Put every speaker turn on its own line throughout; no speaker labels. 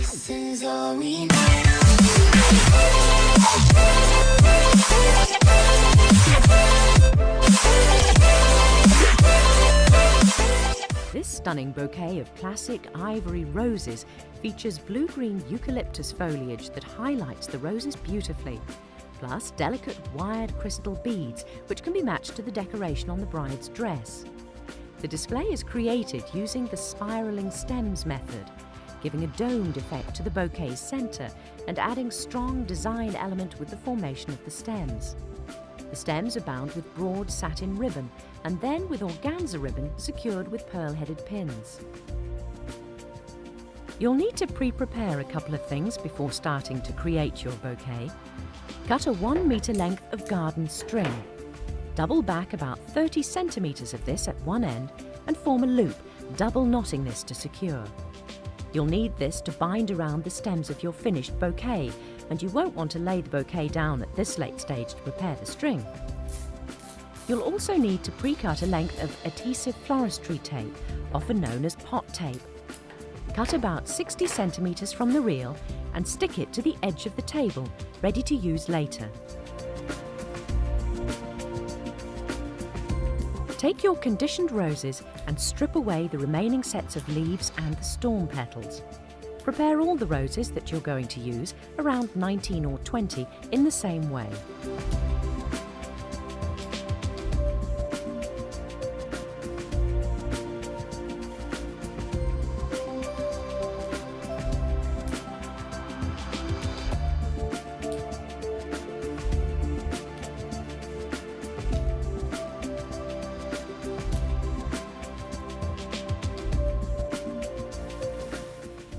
This is all we
This stunning bouquet of classic ivory roses features blue-green eucalyptus foliage that highlights the roses beautifully, plus delicate wired crystal beads which can be matched to the decoration on the bride's dress. The display is created using the spiraling stems method, giving a domed effect to the bouquet's centre and adding strong design element with the formation of the stems. The stems are bound with broad satin ribbon and then with organza ribbon secured with pearl-headed pins. You'll need to pre-prepare a couple of things before starting to create your bouquet. Cut a 1 metre length of garden string. Double back about 30 centimetres of this at one end and form a loop, double knotting this to secure. You'll need this to bind around the stems of your finished bouquet, and you won't want to lay the bouquet down at this late stage to prepare the string. You'll also need to pre-cut a length of adhesive floristry tape, often known as pot tape. Cut about 60 centimetres from the reel and stick it to the edge of the table, ready to use later. Take your conditioned roses and strip away the remaining sets of leaves and the storm petals. Prepare all the roses that you're going to use, around 19 or 20, in the same way.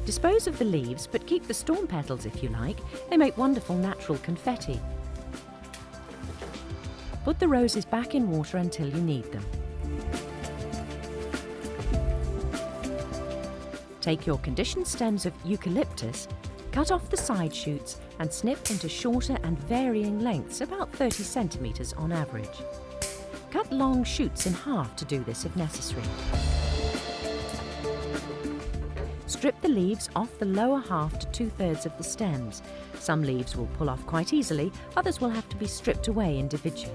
Dispose of the leaves, but keep the storm petals if you like. They make wonderful natural confetti. Put the roses back in water until you need them. Take your conditioned stems of eucalyptus, cut off the side shoots and snip into shorter and varying lengths, about 30 centimetres on average. Cut long shoots in half to do this if necessary. Strip the leaves off the lower half to 2/3 of the stems. Some leaves will pull off quite easily, others will have to be stripped away individually.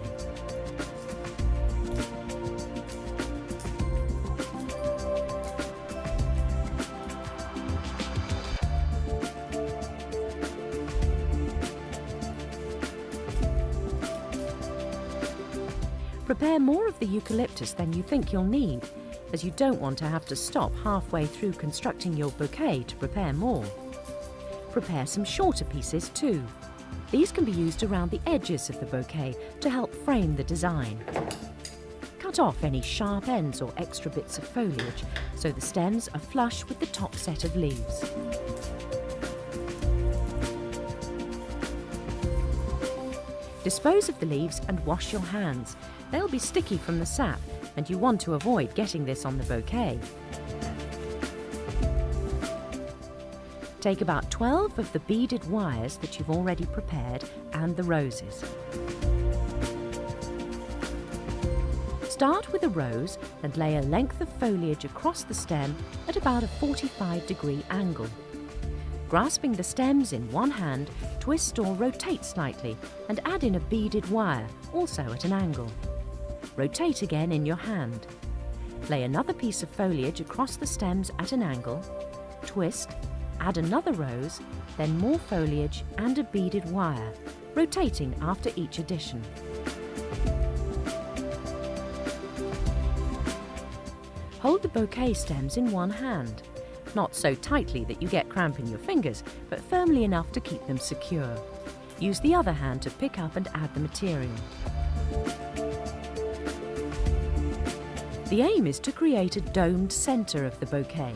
Prepare more of the eucalyptus than you think you'll need, as you don't want to have to stop halfway through constructing your bouquet to prepare more. Prepare some shorter pieces too. These can be used around the edges of the bouquet to help frame the design. Cut off any sharp ends or extra bits of foliage so the stems are flush with the top set of leaves. Dispose of the leaves and wash your hands. They'll be sticky from the sap, and you want to avoid getting this on the bouquet. Take about 12 of the beaded wires that you've already prepared and the roses. Start with a rose and lay a length of foliage across the stem at about a 45-degree angle. Grasping the stems in one hand, twist or rotate slightly and add in a beaded wire, also at an angle. Rotate again in your hand. Lay another piece of foliage across the stems at an angle, twist, add another rose, then more foliage and a beaded wire, rotating after each addition. Hold the bouquet stems in one hand, not so tightly that you get cramp in your fingers, but firmly enough to keep them secure. Use the other hand to pick up and add the material. The aim is to create a domed centre of the bouquet,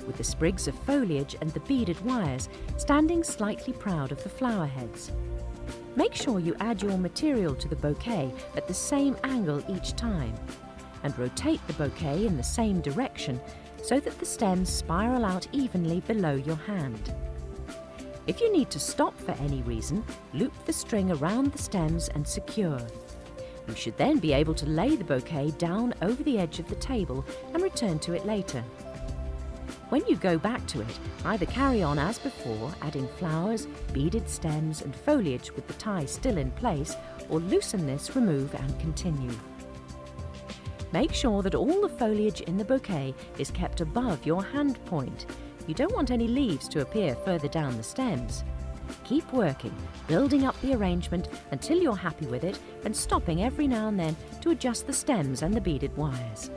with the sprigs of foliage and the beaded wires standing slightly proud of the flower heads. Make sure you add your material to the bouquet at the same angle each time, and rotate the bouquet in the same direction so that the stems spiral out evenly below your hand. If you need to stop for any reason, loop the string around the stems and secure. You should then be able to lay the bouquet down over the edge of the table and return to it later. When you go back to it, either carry on as before, adding flowers, beaded stems and foliage with the tie still in place, or loosen this, remove and continue. Make sure that all the foliage in the bouquet is kept above your hand point. You don't want any leaves to appear further down the stems. Keep working, building up the arrangement until you're happy with it and stopping every now and then to adjust the stems and the beaded wires.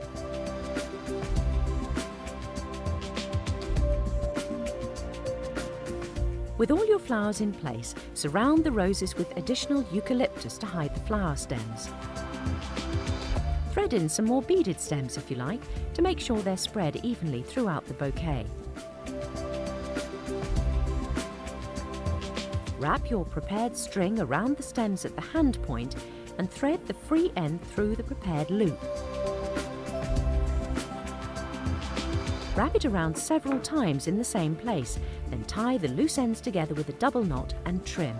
With all your flowers in place, surround the roses with additional eucalyptus to hide the flower stems. Thread in some more beaded stems if you like, to make sure they're spread evenly throughout the bouquet. Wrap your prepared string around the stems at the hand point and thread the free end through the prepared loop. Wrap it around several times in the same place, then tie the loose ends together with a double knot and trim.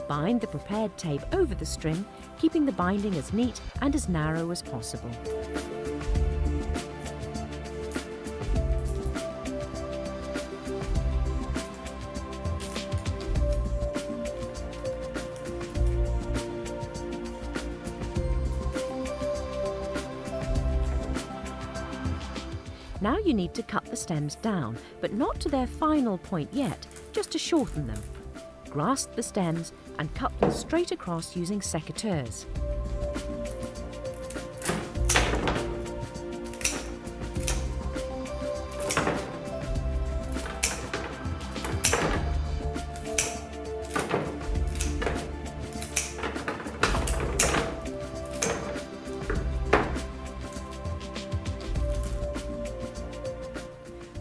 Bind the prepared tape over the string, keeping the binding as neat and as narrow as possible. Now you need to cut the stems down, but not to their final point yet, just to shorten them. Grasp the stems and cut them straight across using secateurs.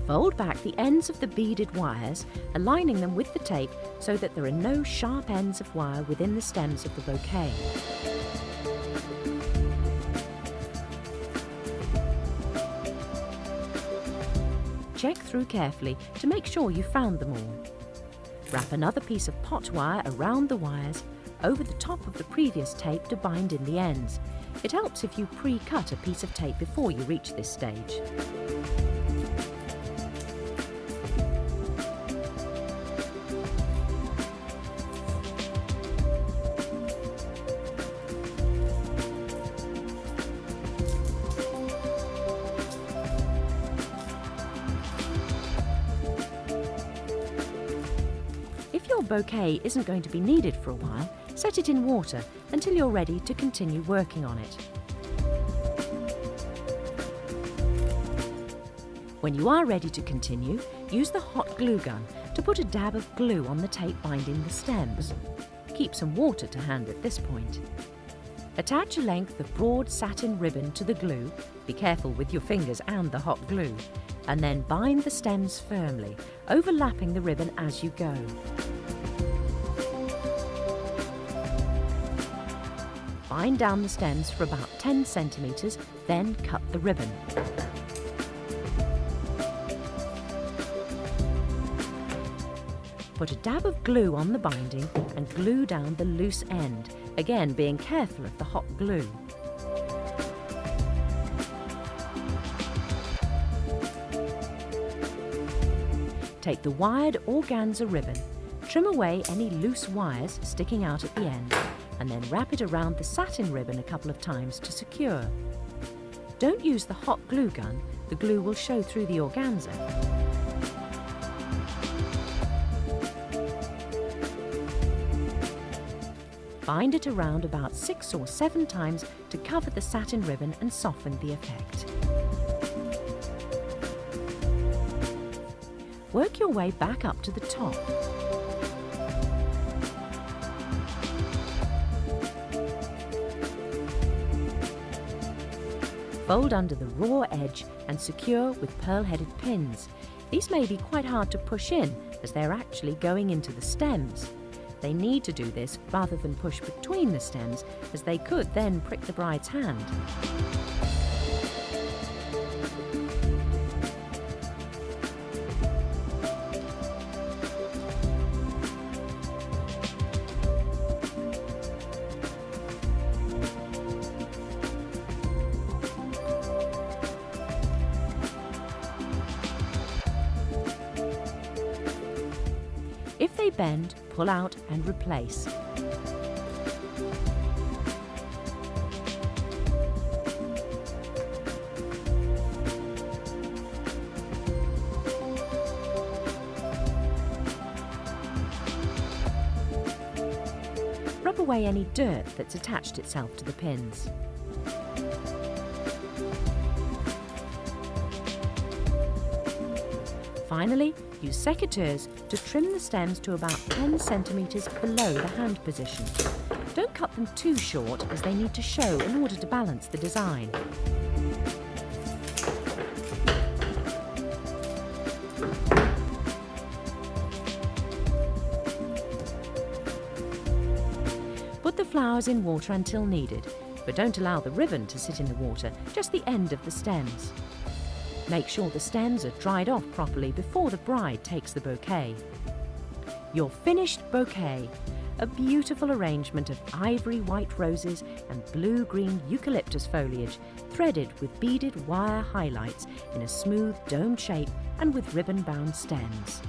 Fold back the ends of the beaded wires, aligning them with the tape so that there are no sharp ends of wire within the stems of the bouquet. Check through carefully to make sure you found them all. Wrap another piece of pot wire around the wires, over the top of the previous tape to bind in the ends. It helps if you pre-cut a piece of tape before you reach this stage. If your bouquet isn't going to be needed for a while, set it in water until you're ready to continue working on it. When you are ready to continue, use the hot glue gun to put a dab of glue on the tape binding the stems. Keep some water to hand at this point. Attach a length of broad satin ribbon to the glue, be careful with your fingers and the hot glue, and then bind the stems firmly, overlapping the ribbon as you go. Bind down the stems for about 10 centimetres, then cut the ribbon. Put a dab of glue on the binding and glue down the loose end, again being careful of the hot glue. Take the wired organza ribbon, trim away any loose wires sticking out at the end, and then wrap it around the satin ribbon a couple of times to secure. Don't use the hot glue gun, the glue will show through the organza. Bind it around about 6 or 7 times to cover the satin ribbon and soften the effect. Work your way back up to the top. Fold under the raw edge and secure with pearl-headed pins. These may be quite hard to push in as they're actually going into the stems. They need to do this rather than push between the stems, as they could then prick the bride's hand. If they bend, pull out and replace. Rub away any dirt that's attached itself to the pins. Finally, use secateurs to trim the stems to about 10 centimetres below the hand position. Don't cut them too short, as they need to show in order to balance the design. Put the flowers in water until needed, but don't allow the ribbon to sit in the water, just the end of the stems. Make sure the stems are dried off properly before the bride takes the bouquet. Your finished bouquet, a beautiful arrangement of ivory white roses and blue-green eucalyptus foliage, threaded with beaded wire highlights in a smooth domed shape and with ribbon-bound stems.